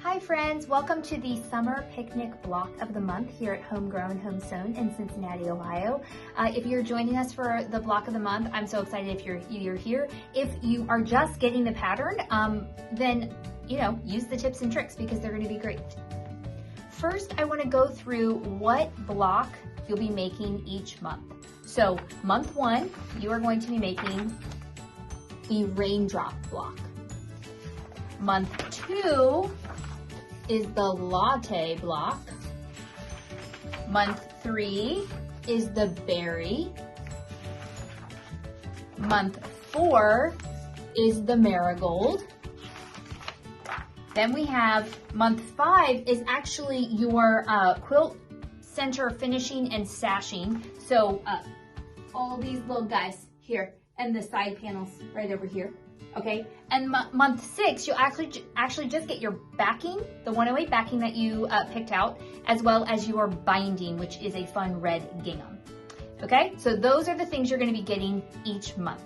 Hi friends, welcome to the summer picnic block of the month here at Homegrown Home Sewn in Cincinnati, Ohio. If you're joining us for the block of the month, I'm so excited if you're here. If you are just getting the pattern, then use the tips and tricks because they're going to be great. First, I want to go through what block you'll be making each month. So month 1, you are going to be making the raindrop block. Month 2 is the latte block. Month 3 is the berry. Month 4 is the marigold. Then we have month 5 is actually your quilt center finishing and sashing. So all these little guys here and the side panels right over here. Okay, and month 6, you'll actually just get your backing, the 108 backing that you picked out, as well as your binding, which is a fun red gingham. Okay, so those are the things you're going to be getting each month.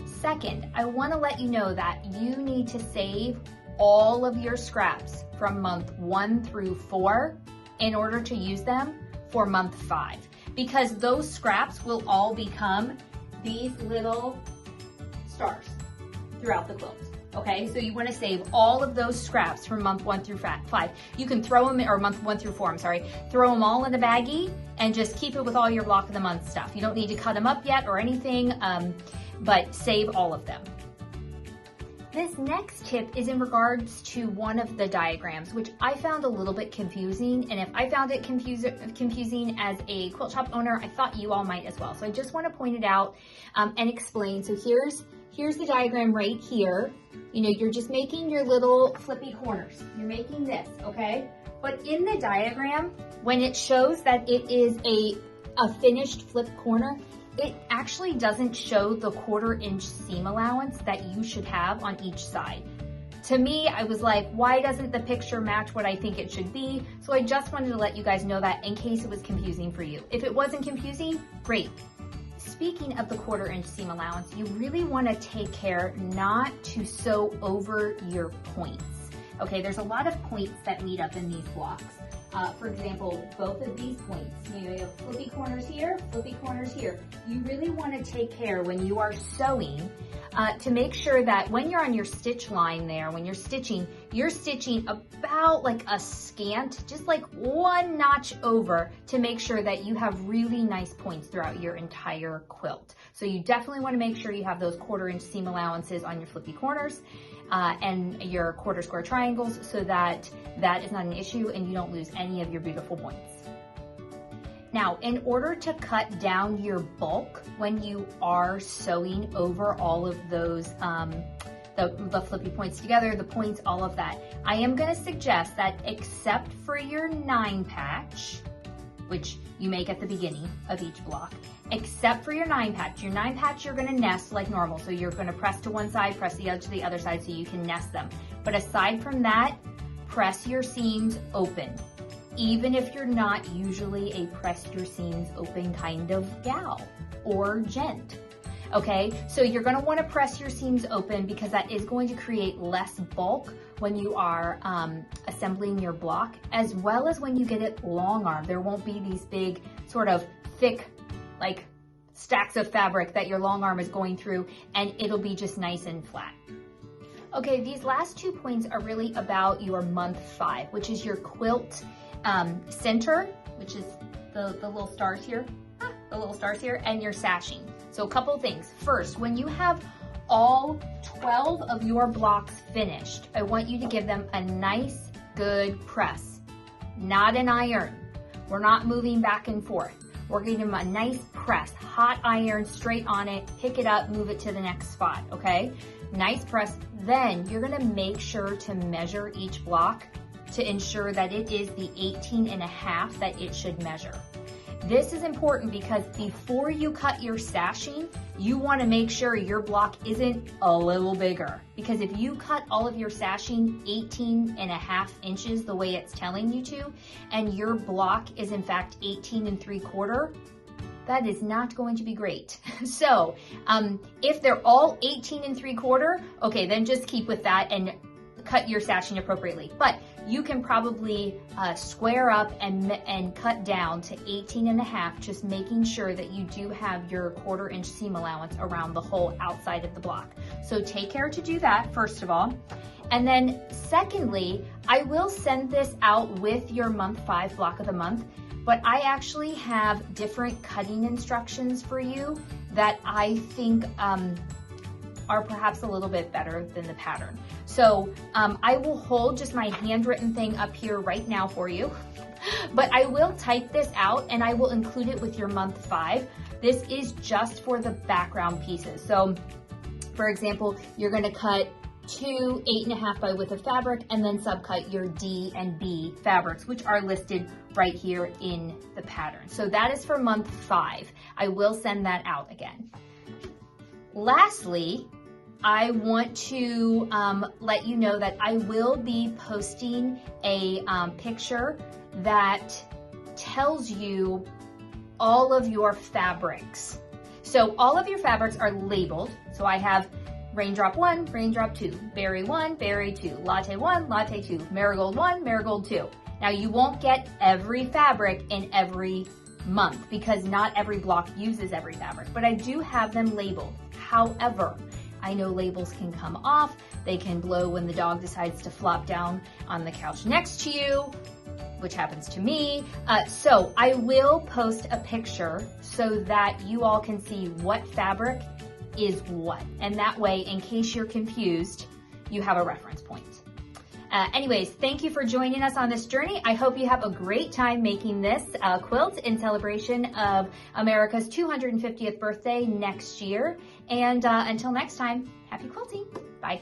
Second, I want to let you know that you need to save all of your scraps from month 1 through 4 in order to use them for month 5, because those scraps will all become these little stars throughout the quilt. Okay, so you want to save all of those scraps from month 1 through 5. You can throw them, or month 1 through 4, I'm sorry, throw them all in a baggie and just keep it with all your block of the month stuff. You don't need to cut them up yet or anything, but save all of them. This next tip is in regards to one of the diagrams, which I found a little bit confusing. And if I found it confusing as a quilt shop owner, I thought you all might as well. So I just want to point it out and explain. So here's the diagram right here. You're just making your little flippy corners. You're making this, okay? But in the diagram, when it shows that it is a finished flip corner, it actually doesn't show the 1/4 inch seam allowance that you should have on each side. To me, I was like, why doesn't the picture match what I think it should be? So I just wanted to let you guys know that in case it was confusing for you. If it wasn't confusing, great. Speaking of the 1/4 inch seam allowance, you really want to take care not to sew over your points. Okay, there's a lot of points that meet up in these blocks. For example, both of these points, you have flippy corners here, flippy corners here. You really want to take care when you are sewing to make sure that when you're on your stitch line there, when you're stitching about like a scant, just like 1 notch over, to make sure that you have really nice points throughout your entire quilt. So you definitely want to make sure you have those 1/4 inch seam allowances on your flippy corners and your 1/4 square triangles, so that is not an issue and you don't lose any of your beautiful points. Now, in order to cut down your bulk when you are sewing over all of those, the flippy points together, the points, all of that, I am going to suggest that except for your 9 patch, which you make at the beginning of each block, except for your 9 patch. Your 9 patch you're going to nest like normal. So you're going to press to one side, press the other to the other side so you can nest them. But aside from that, press your seams open. Even if you're not usually a press your seams open kind of gal or gent. Okay, so you're going to want to press your seams open because that is going to create less bulk when you are assembling your block, as well as when you get it long arm. There won't be these big sort of thick like stacks of fabric that your long arm is going through, and it'll be just nice and flat. Okay, these last 2 points are really about your month 5, which is your quilt center, which is the little stars here, and your sashing. So a couple things. First, when you have all 12 of your blocks finished, I want you to give them a nice, good press, not an iron. We're not moving back and forth. We're giving them a nice press, hot iron straight on it, pick it up, move it to the next spot, okay? Nice press. Then you're gonna make sure to measure each block to ensure that it is the 18.5 that it should measure. This is important because before you cut your sashing, you want to make sure your block isn't a little bigger. Because if you cut all of your sashing 18.5 inches the way it's telling you to, and your block is in fact 18 3/4, that is not going to be great. So if they're all 18 3/4, okay, then just keep with that and cut your sashing appropriately. But you can probably square up and cut down to 18.5, just making sure that you do have your 1/4 inch seam allowance around the whole outside of the block. So take care to do that, first of all. And then secondly, I will send this out with your month 5 block of the month, but I actually have different cutting instructions for you that I think are perhaps a little bit better than the pattern. So I will hold just my handwritten thing up here right now for you, but I will type this out and I will include it with your month 5. This is just for the background pieces. So for example, you're gonna cut 2 8.5 by width of fabric and then subcut your D and B fabrics, which are listed right here in the pattern. So that is for month 5. I will send that out again. Lastly, I want to let you know that I will be posting a picture that tells you all of your fabrics. So all of your fabrics are labeled. So I have Raindrop 1, Raindrop 2, Berry 1, Berry 2, Latte 1, Latte 2, Marigold 1, Marigold 2. Now you won't get every fabric in every month because not every block uses every fabric, but I do have them labeled. However, I know labels can come off, they can blow when the dog decides to flop down on the couch next to you, which happens to me. So I will post a picture so that you all can see what fabric is what. And that way, in case you're confused, you have a reference point. Anyways, thank you for joining us on this journey. I hope you have a great time making this quilt in celebration of America's 250th birthday next year. And until next time, happy quilting. Bye.